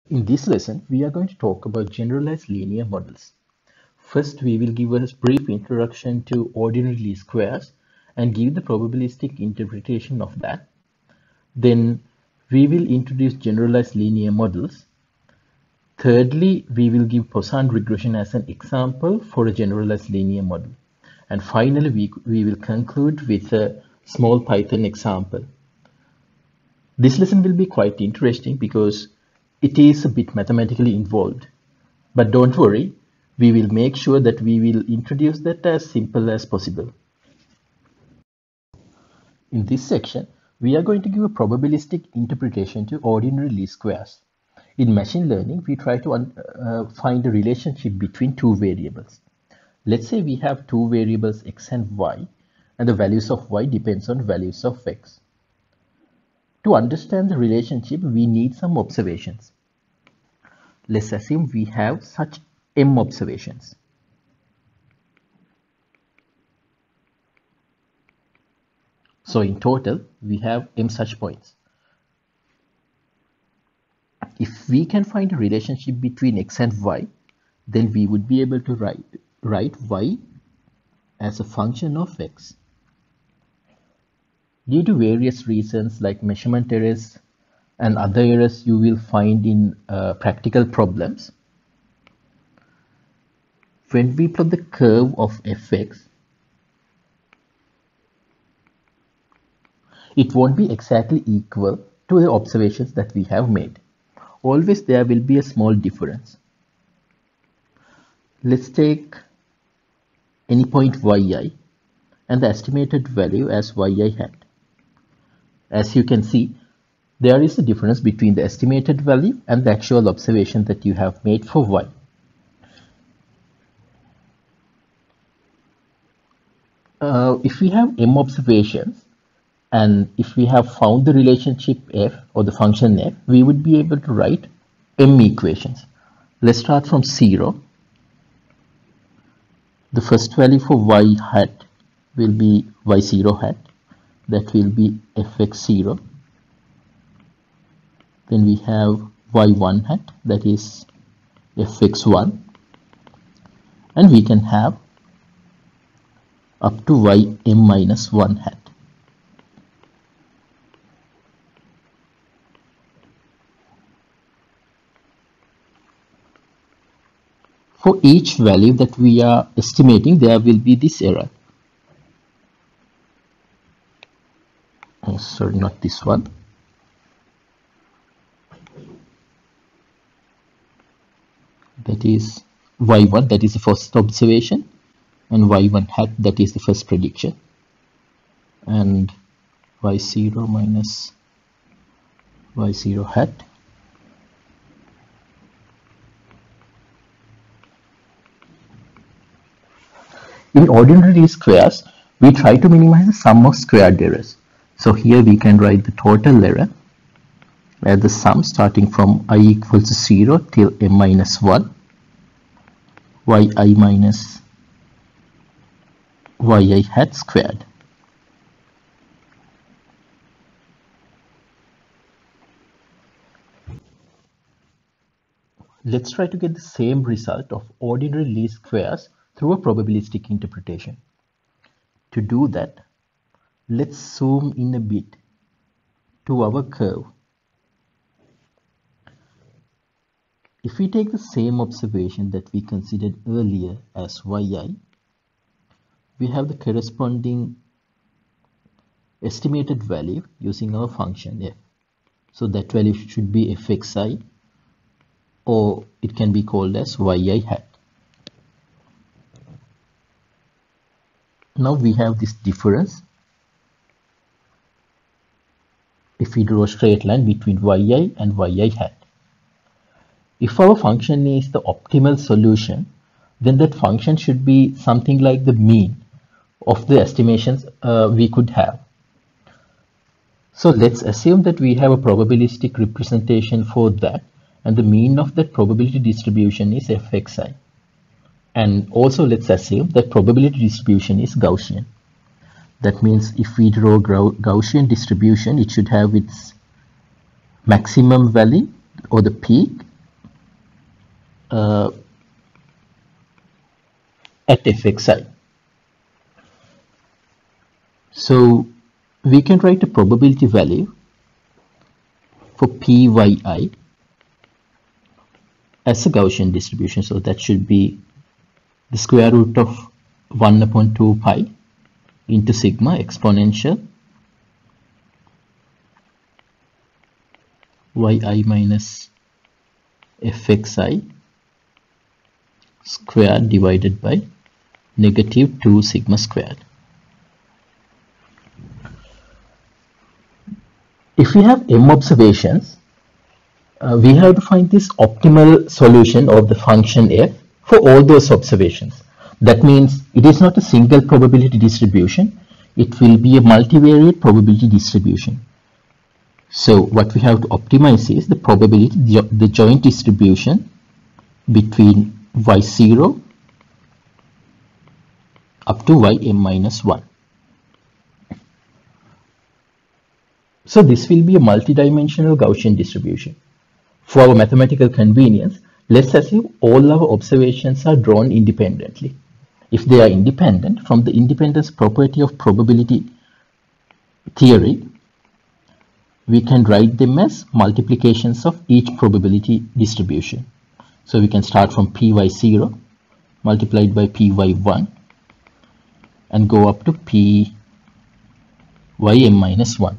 In this lesson, we are going to talk about generalized linear models. First, we will give a brief introduction to ordinary least squares and give the probabilistic interpretation of that. Then, we will introduce generalized linear models. Thirdly, we will give Poisson regression as an example for a generalized linear model. And finally, we will conclude with a small Python example. This lesson will be quite interesting because it is a bit mathematically involved. But don't worry, we will make sure that we will introduce that as simple as possible. In this section, we are going to give a probabilistic interpretation to ordinary least squares. In machine learning, we try to find a relationship between two variables. Let's say we have two variables x and y, and the values of y depends on values of x. To understand the relationship, we need some observations. Let's assume we have such m observations. So in total, we have m such points. If we can find a relationship between x and y, then we would be able to write y as a function of x. Due to various reasons like measurement errors and other errors you will find in practical problems, when we plot the curve of fx, it won't be exactly equal to the observations that we have made. Always there will be a small difference. Let's take any point yi and the estimated value as yi hat. As you can see, there is a difference between the estimated value and the actual observation that you have made for y. If we have m observations, and if we have found the relationship f or the function f, we would be able to write m equations. Let's start from 0. The first value for y hat will be y0 hat. That will be fx0. Then we have y1 hat, that is fx1. And we can have up to ym minus 1 hat. For each value that we are estimating, there will be this error. Oh, sorry, not this one. That is y1, that is the first observation, and y1 hat, that is the first prediction, and y0 minus y0 hat. In ordinary least squares, we try to minimize the sum of squared errors. So here we can write the total error as the sum starting from I equals to 0 till m minus 1, yi minus yi hat squared. Let's try to get the same result of ordinary least squares through a probabilistic interpretation. To do that, let's zoom in a bit to our curve. If we take the same observation that we considered earlier as yi, we have the corresponding estimated value using our function f. So that value should be fxi, or it can be called as yi hat. Now we have this difference. If we draw a straight line between yi and yi hat. If our function is the optimal solution, then that function should be something like the mean of the estimations we could have. So let's assume that we have a probabilistic representation for that, and the mean of that probability distribution is fxi. And also let's assume that probability distribution is Gaussian. That means if we draw Gaussian distribution, it should have its maximum value or the peak uh, at fxi. So we can write a probability value for pyi as a Gaussian distribution. So that should be the square root of 1 upon 2 pi into sigma exponential yi minus fxi squared divided by negative 2 sigma squared. If we have m observations, we have to find this optimal solution of the function f for all those observations. That means it is not a single probability distribution, it will be a multivariate probability distribution. So what we have to optimize is the probability, the joint distribution between y0 up to ym minus 1. So this will be a multidimensional Gaussian distribution. For our mathematical convenience, let's assume all our observations are drawn independently. If they are independent, from the independence property of probability theory, we can write them as multiplications of each probability distribution. So we can start from py0 multiplied by py1 and go up to pym minus 1.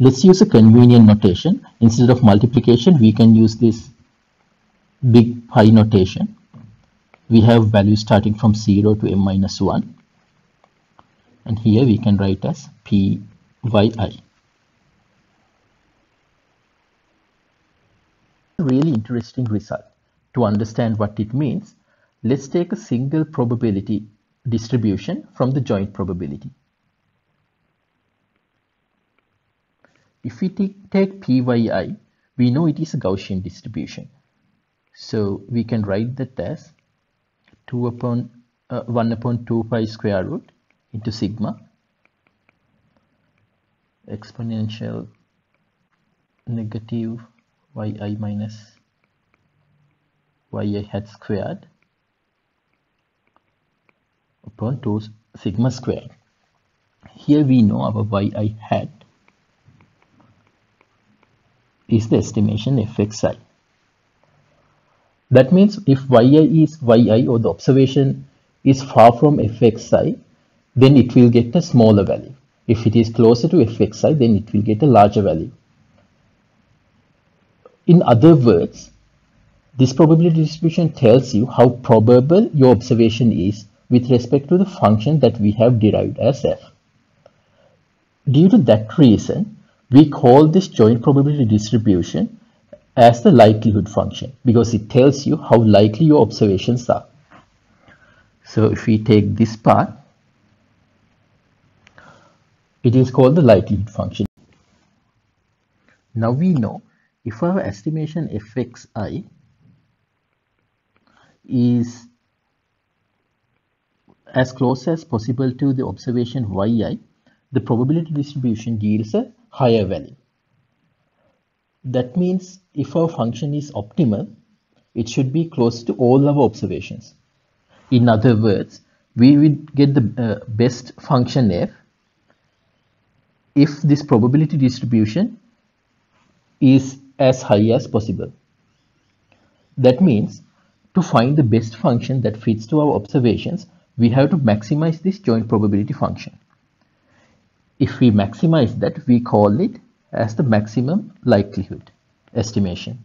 Let's use a convenient notation. Instead of multiplication, we can use this big pi notation. We have values starting from 0 to m minus 1. And here we can write as pyi. A really interesting result. To understand what it means, let's take a single probability distribution from the joint probability. If we take pyi, we know it is a Gaussian distribution. So we can write that as 1 upon 2 pi square root into sigma exponential negative yi minus yi hat squared upon 2 sigma squared. Here we know our yi hat is the estimation fxi. That means if yi is yi, or the observation is far from fxi, then it will get a smaller value. If it is closer to fxi, then it will get a larger value. In other words, this probability distribution tells you how probable your observation is with respect to the function that we have derived as f. Due to that reason, we call this joint probability distribution as the likelihood function, because it tells you how likely your observations are. So if we take this part, it is called the likelihood function. Now we know if our estimation fxi is as close as possible to the observation yi, the probability distribution yields a higher value. That means if our function is optimal, it should be close to all our observations. In other words, we will get the best function f if this probability distribution is as high as possible. That means to find the best function that fits to our observations, we have to maximize this joint probability function. If we maximize that, we call it as the maximum likelihood estimation.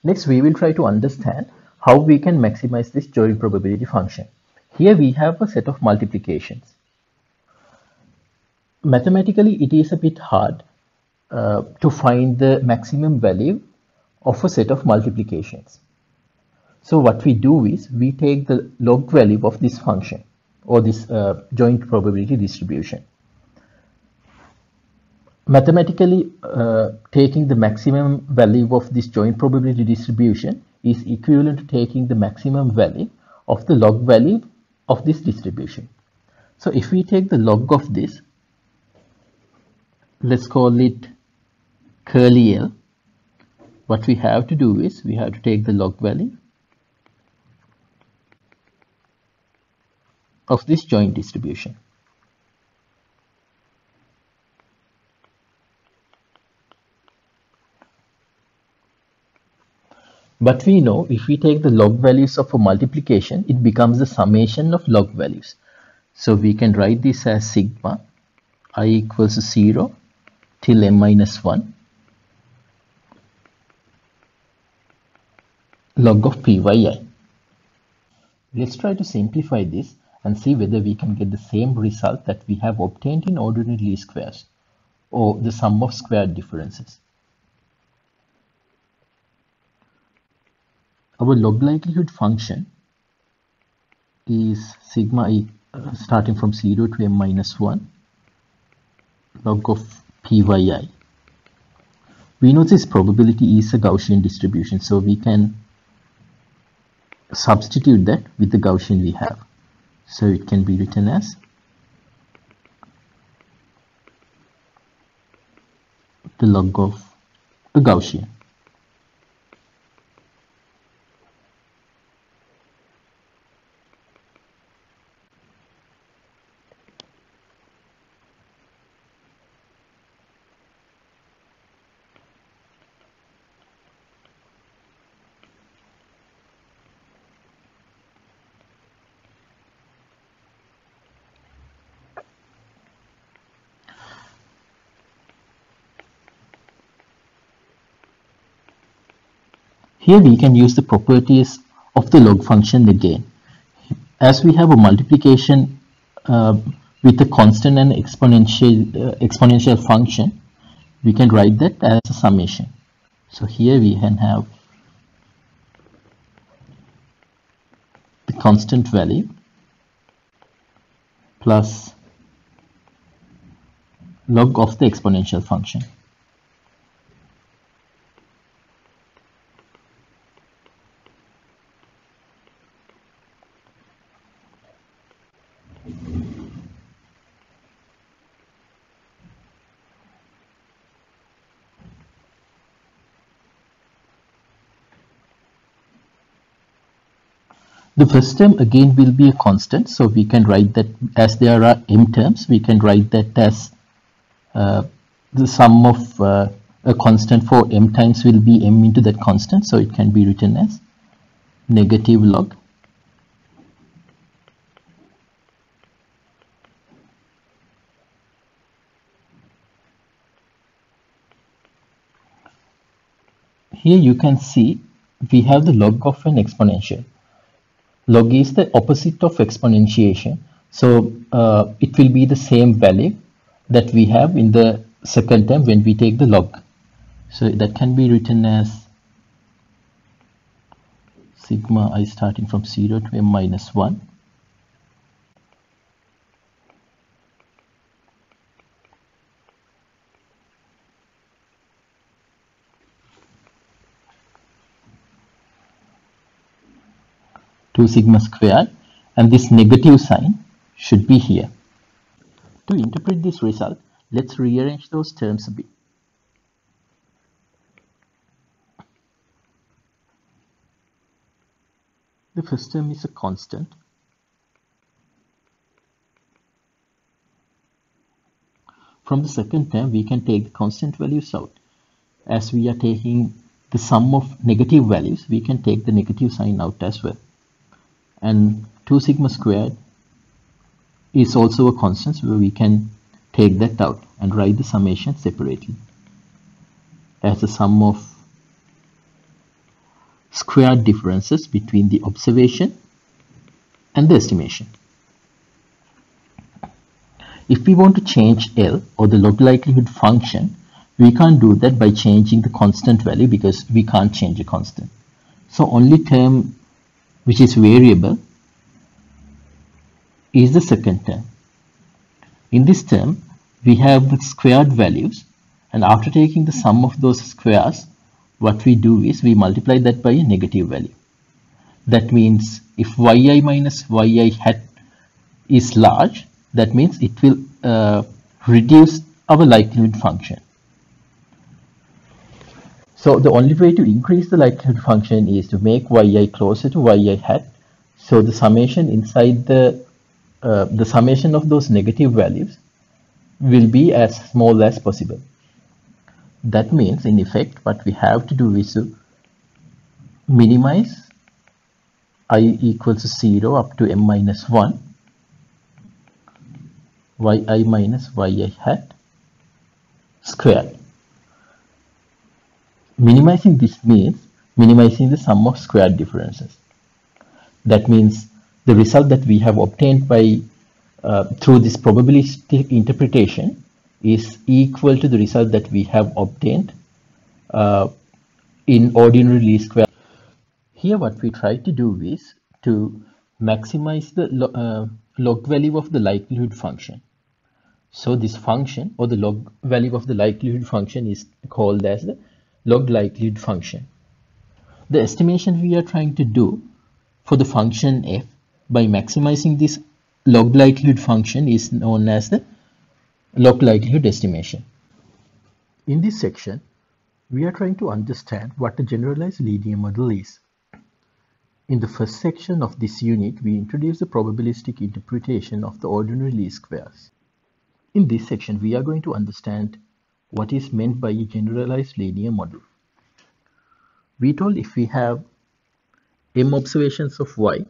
Next, we will try to understand how we can maximize this joint probability function. Here we have a set of multiplications. Mathematically, it is a bit hard to find the maximum value of a set of multiplications. So what we do is we take the log value of this function or this joint probability distribution. Mathematically, taking the maximum value of this joint probability distribution is equivalent to taking the maximum value of the log value of this distribution. So if we take the log of this, let's call it curly L, what we have to do is we have to take the log value of this joint distribution. But we know if we take the log values of a multiplication, it becomes the summation of log values. So we can write this as sigma I equals 0 till m minus 1 log of pyi. Let's try to simplify this and see whether we can get the same result that we have obtained in ordinary least squares, or the sum of squared differences. Our log likelihood function is sigma I starting from 0 to m minus 1 log of pyi. We know this probability is a Gaussian distribution, so we can substitute that with the Gaussian we have. So it can be written as the log of a Gaussian. Here we can use the properties of the log function again. As we have a multiplication with a constant and exponential function, we can write that as a summation. So here we can have the constant value plus log of the exponential function. The first term again will be a constant, so we can write that as there are m terms, we can write that as the sum of a constant for m times will be m into that constant, so it can be written as negative log here you can see we have the log of an exponential. Log is the opposite of exponentiation, so it will be the same value that we have in the second term when we take the log. So that can be written as sigma I starting from 0 to m minus 1 2 sigma squared, and this negative sign should be here. To interpret this result, let's rearrange those terms a bit. The first term is a constant. From the second term, we can take the constant values out. As we are taking the sum of negative values, we can take the negative sign out as well. And 2 sigma squared is also a constant, so we can take that out and write the summation separately as the sum of squared differences between the observation and the estimation. If we want to change L, or the log likelihood function, we can't do that by changing the constant value because we can't change a constant. So only term which is variable is the second term. In this term, we have the squared values, and after taking the sum of those squares, what we do is we multiply that by a negative value. That means if yi minus yi hat is large, that means it will reduce our likelihood function. So the only way to increase the likelihood function is to make yi closer to yi hat. So the summation inside the summation of those negative values will be as small as possible. That means in effect what we have to do is to minimize I equals to 0 up to m minus 1 yi minus yi hat squared. Minimizing this means minimizing the sum of squared differences. That means the result that we have obtained by through this probabilistic interpretation is equal to the result that we have obtained in ordinary least square. Here what we try to do is to maximize the log value of the likelihood function. So this function, or the log value of the likelihood function, is called as the log likelihood function. The estimation we are trying to do for the function f by maximizing this log likelihood function is known as the log likelihood estimation. In this section, we are trying to understand what a generalized linear model is. In the first section of this unit, we introduce the probabilistic interpretation of the ordinary least squares. In this section, we are going to understand what is meant by a generalized linear model. We told if we have m observations of y,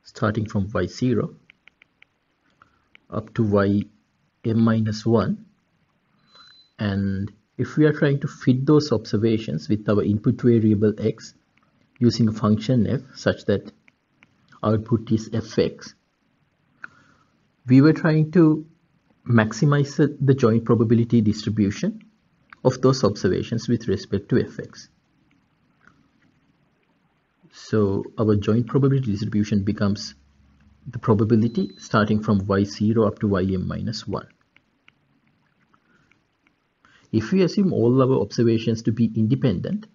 starting from y0 up to y m minus 1, and if we are trying to fit those observations with our input variable x using a function f such that output is fx, we were trying to maximize the joint probability distribution of those observations with respect to fx. So our joint probability distribution becomes the probability starting from y0 up to ym minus 1. If we assume all our observations to be independent,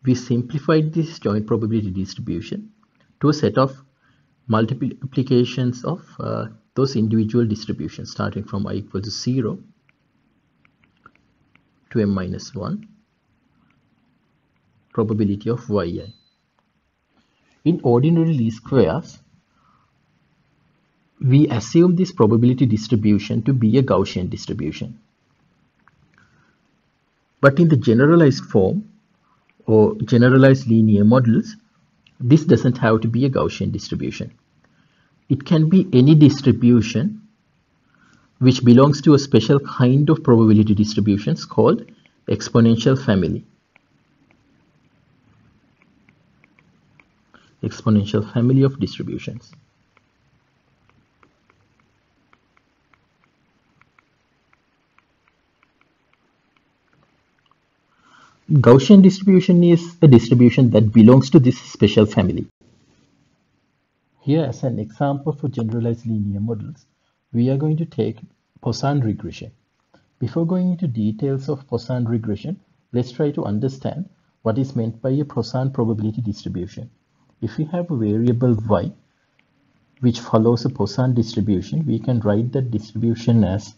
we simplified this joint probability distribution to a set of multiplications of those individual distributions starting from I equal to 0 to m minus 1 probability of yi. In ordinary least squares, we assume this probability distribution to be a Gaussian distribution. But in the generalized form or generalized linear models, this doesn't have to be a Gaussian distribution. It can be any distribution which belongs to a special kind of probability distributions called exponential family. Exponential family of distributions. Gaussian distribution is a distribution that belongs to this special family. Here, as an example for generalized linear models, we are going to take Poisson regression. Before going into details of Poisson regression, let's try to understand what is meant by a Poisson probability distribution. If we have a variable y which follows a Poisson distribution, we can write that distribution as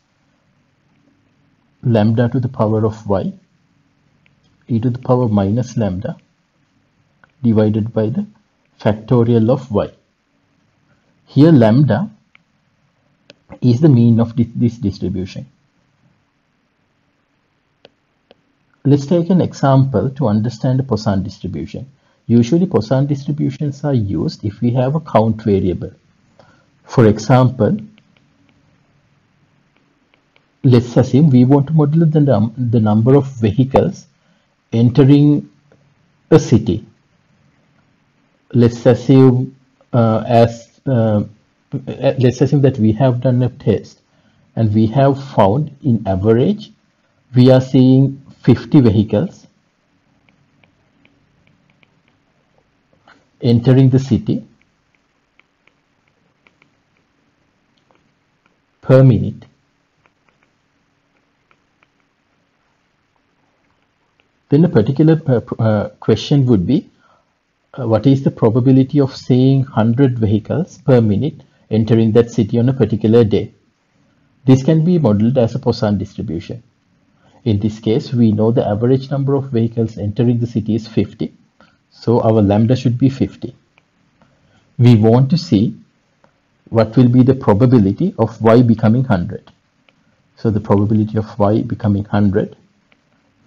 lambda to the power of y e to the power minus lambda divided by the factorial of y. Here lambda is the mean of this distribution. Let's take an example to understand a Poisson distribution. Usually Poisson distributions are used if we have a count variable. For example, let's assume we want to model the number of vehicles entering a city. Let's assume that we have done a test and we have found in average we are seeing 50 vehicles entering the city per minute. Then a particular question would be, what is the probability of seeing 100 vehicles per minute entering that city on a particular day? This can be modeled as a Poisson distribution. In this case, we know the average number of vehicles entering the city is 50. So our lambda should be 50. We want to see what will be the probability of y becoming 100. So the probability of y becoming 100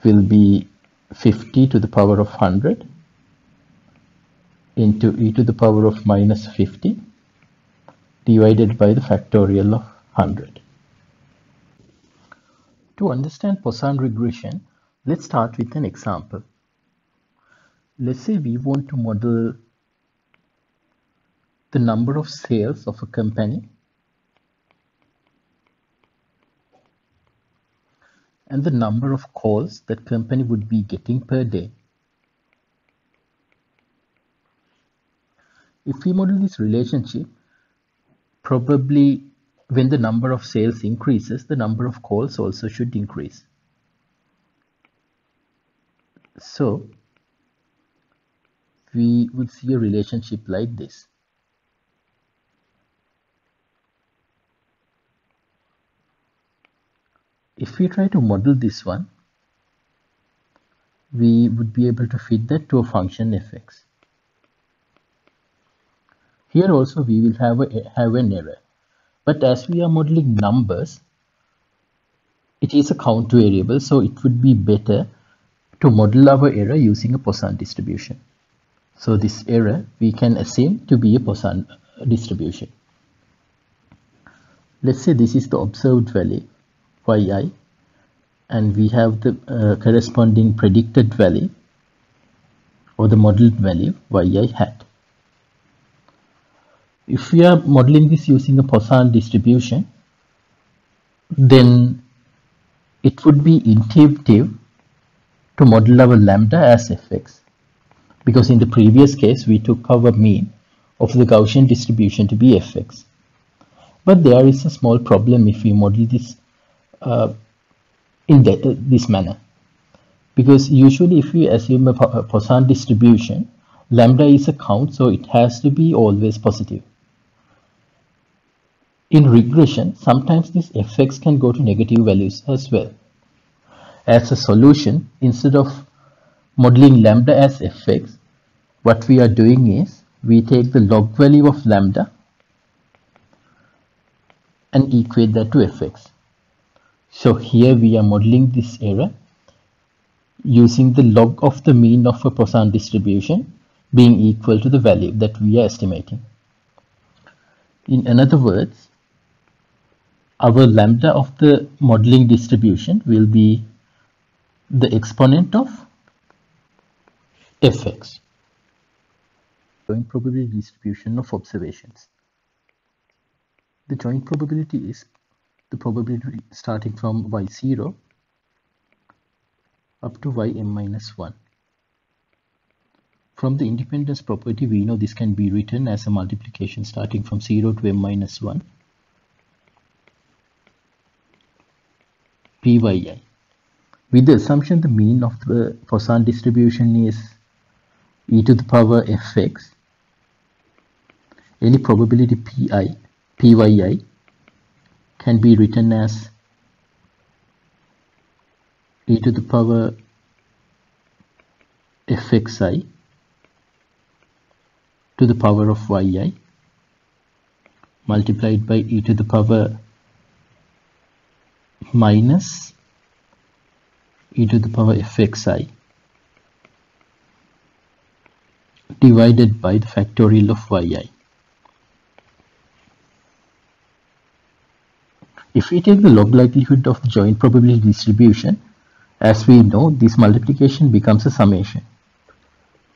will be 50 to the power of 100 into e to the power of minus 50 divided by the factorial of 100. To understand Poisson regression, let's start with an example. Let's say we want to model the number of sales of a company and the number of calls that company would be getting per day. If we model this relationship, probably when the number of sales increases, the number of calls also should increase. So we would see a relationship like this. If we try to model this one, we would be able to fit that to a function fx. Here also we will have an error. But as we are modeling numbers, it is a count variable, so it would be better to model our error using a Poisson distribution. So this error we can assume to be a Poisson distribution. Let's say this is the observed value yi, and we have the corresponding predicted value or the modeled value yi hat. If we are modeling this using a Poisson distribution, then it would be intuitive to model our lambda as fx, because in the previous case we took our mean of the Gaussian distribution to be fx. But there is a small problem if we model this in this manner, because usually if we assume a Poisson distribution, lambda is a count, so it has to be always positive. In regression, sometimes this fx can go to negative values as well. As a solution, instead of modeling lambda as fx, what we are doing is we take the log value of lambda and equate that to fx. So here we are modeling this error using the log of the mean of a Poisson distribution being equal to the value that we are estimating. In other words, our lambda of the modeling distribution will be the exponent of fx. Joint probability distribution of observations. The joint probability is the probability starting from y0 up to ym-1. From the independence property, we know this can be written as a multiplication starting from 0 to m-1 pyi. With the assumption the mean of the Poisson distribution is e to the power fx, any probability pyi can be written as e to the power fxi to the power of yi multiplied by e to the power minus e to the power fxi divided by the factorial of yi. If we take the log likelihood of the joint probability distribution, as we know, this multiplication becomes a summation.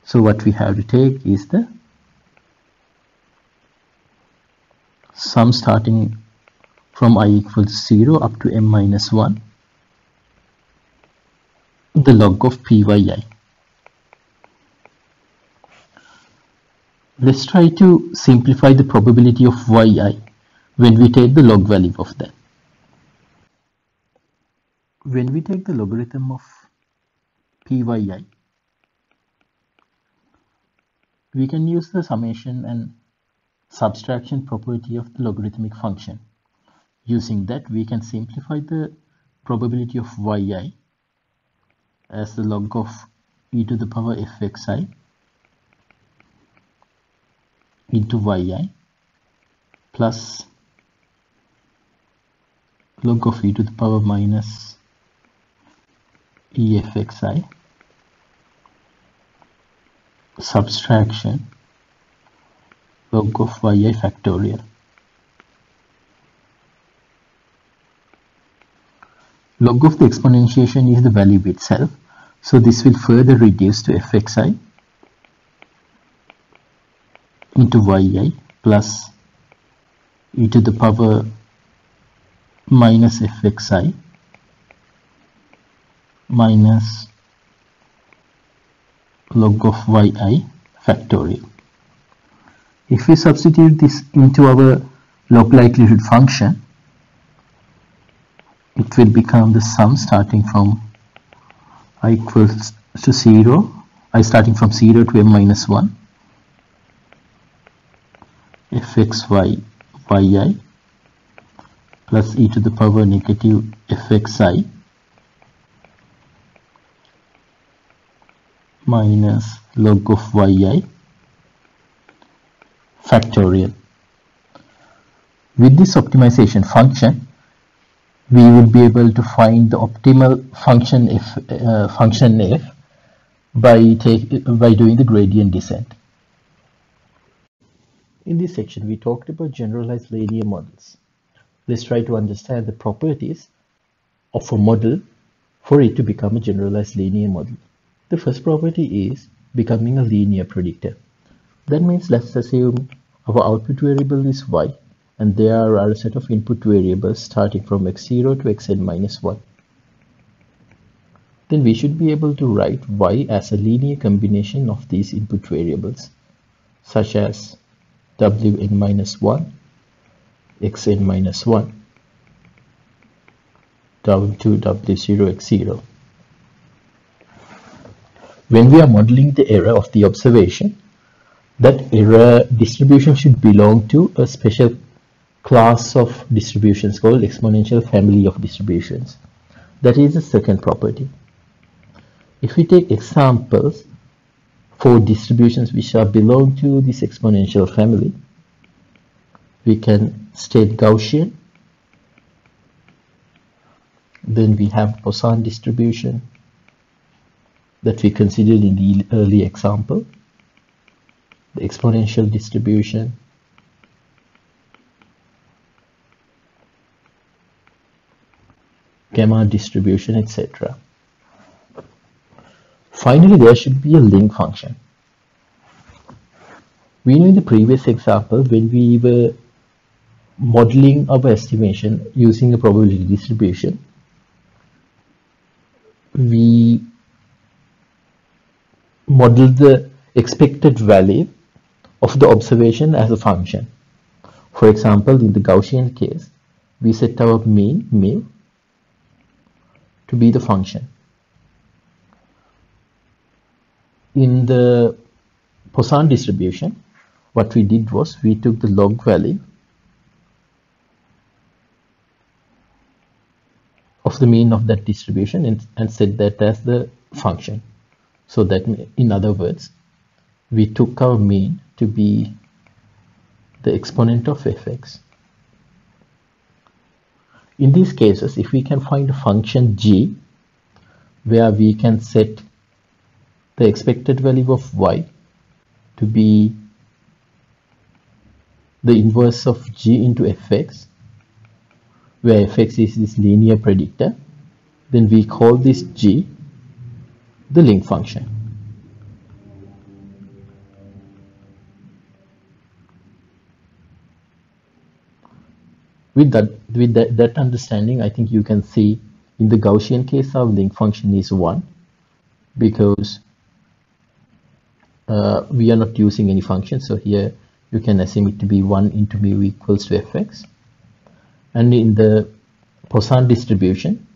So what we have to take is the sum starting from I equals 0 up to m-1, the log of pyi. Let's try to simplify the probability of yi when we take the log value of that. When we take the logarithm of pyi, we can use the summation and subtraction property of the logarithmic function. Using that, we can simplify the probability of yi as the log of e to the power fxi into yi plus log of e to the power minus efxi subtraction log of yi factorial. Log of the exponentiation is the value itself, so this will further reduce to fxi into yi plus e to the power minus fxi minus log of yi factorial. If we substitute this into our log likelihood function, it will become the sum starting from I equals to 0, I starting from 0 to m minus 1 fxy yi plus e to the power negative fxi minus log of yi factorial. With this optimization function, we will be able to find the optimal function f by doing the gradient descent. In this section, we talked about generalized linear models. Let's try to understand the properties of a model for it to become a generalized linear model. The first property is becoming a linear predictor. That means let's assume our output variable is y, and there are a set of input variables starting from x0 to xn minus 1. Then we should be able to write y as a linear combination of these input variables, such as wn minus 1, xn minus 1, down to w0, x0. When we are modeling the error of the observation, that error distribution should belong to a special class of distributions called exponential family of distributions. That is the second property. If we take examples for distributions which are belong to this exponential family, we can state Gaussian, then we have Poisson distribution that we considered in the early example, the exponential distribution, gamma distribution, etc. Finally, there should be a link function. We know in the previous example, when we were modeling our estimation using a probability distribution, we modeled the expected value of the observation as a function. For example, in the Gaussian case, we set our mean, mu, to be the function. In the Poisson distribution, what we did was we took the log value of the mean of that distribution and set that as the function. So that, in other words, we took our mean to be the exponent of fx. In these cases, if we can find a function g where we can set the expected value of y to be the inverse of g into fx, where fx is this linear predictor, then we call this g the link function. With that understanding, I think you can see in the Gaussian case our link function is 1 because we are not using any function. So here you can assume it to be 1 into mu equals to fx. And in the Poisson distribution,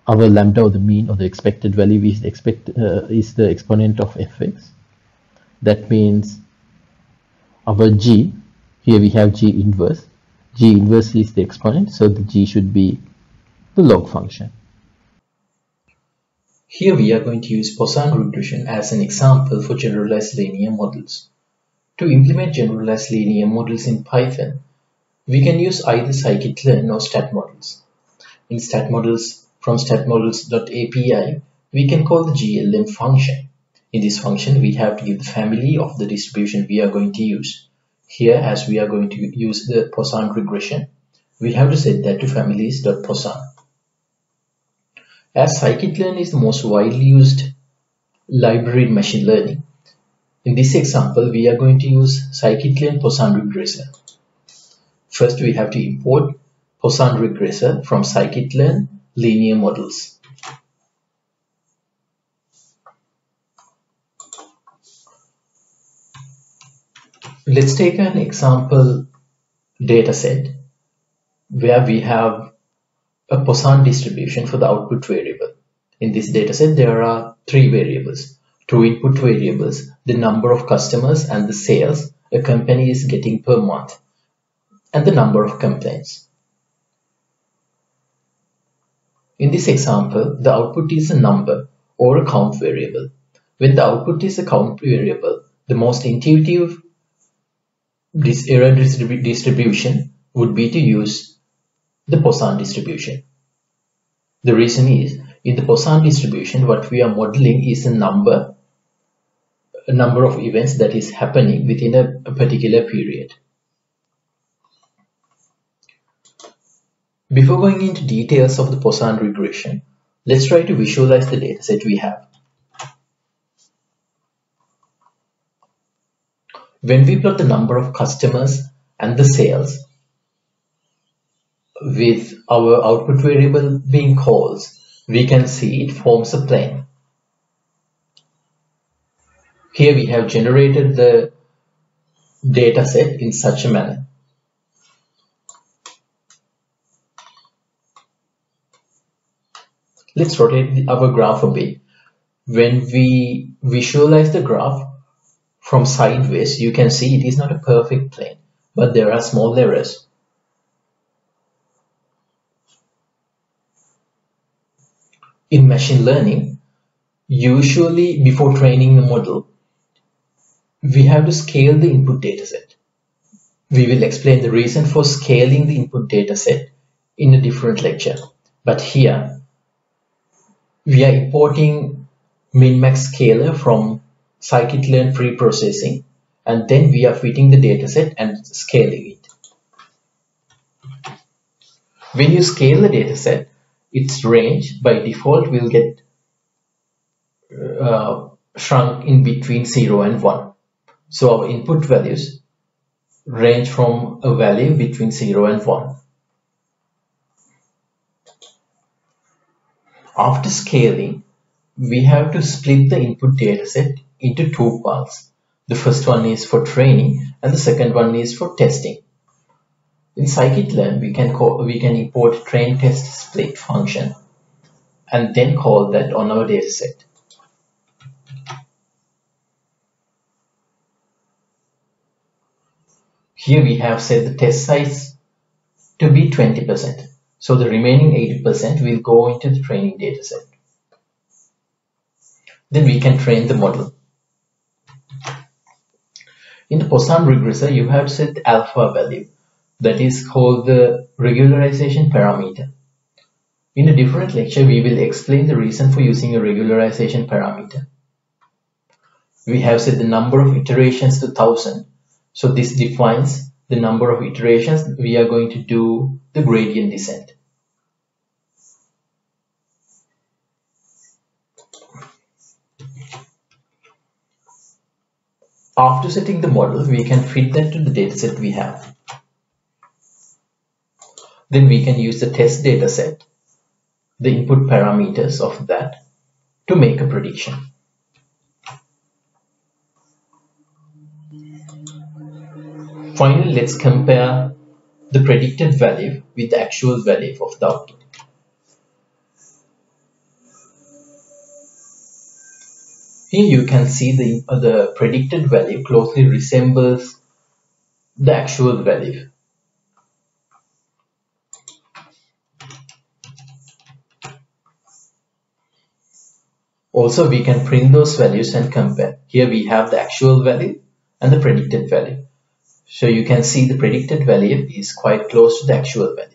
our lambda, or the mean, or the expected value is the exponent of fx. That means our g, here we have g inverse. G inverse is the exponent, so the g should be the log function. Here we are going to use Poisson regression as an example for generalized linear models. To implement generalized linear models in Python, we can use either scikit-learn or stat models. In stat models, from statmodels.api, we can call the GLM function. In this function, we have to give the family of the distribution we are going to use. Here, as we are going to use the Poisson regression, we have to set that to families.poisson. As scikit-learn is the most widely used library in machine learning, in this example, we are going to use scikit-learn Poisson regressor. First, we have to import Poisson regressor from scikit-learn linear models. Let's take an example dataset where we have a Poisson distribution for the output variable. In this dataset, there are three variables. Two input variables, the number of customers and the sales a company is getting per month, and the number of complaints. In this example, the output is a number or a count variable. When the output is a count variable, the most intuitive error distribution would be to use the Poisson distribution. The reason is, in the Poisson distribution, what we are modeling is a number of events that is happening within a particular period. Before going into details of the Poisson regression, let's try to visualize the dataset we have. When we plot the number of customers and the sales with our output variable being calls, we can see it forms a plane. Here we have generated the dataset in such a manner. Let's rotate our graph a bit. When we visualize the graph from sideways, you can see it is not a perfect plane, but there are small errors. In machine learning, usually before training the model, we have to scale the input dataset. We will explain the reason for scaling the input dataset in a different lecture. But here, we are importing min-max scaler from scikit-learn pre-processing, and then we are fitting the dataset and scaling it. When you scale the dataset, its range by default will get shrunk in between 0 and 1. So our input values range from a value between 0 and 1. After scaling, we have to split the input dataset into two parts. The first one is for training and the second one is for testing. In scikit-learn, we can import train test split function and then call that on our dataset. Here we have set the test size to be 20%. So the remaining 80% will go into the training dataset. Then we can train the model. In the Poisson regressor, you have set the alpha value. That is called the regularization parameter. In a different lecture, we will explain the reason for using a regularization parameter. We have set the number of iterations to 1000. So this defines the number of iterations we are going to do the gradient descent. After setting the model, we can fit that to the dataset we have. Then we can use the test dataset, the input parameters of that, to make a prediction. Finally, let's compare the predicted value with the actual value of the output. Here you can see the predicted value closely resembles the actual value. Also, we can print those values and compare. Here we have the actual value and the predicted value. So you can see the predicted value is quite close to the actual value.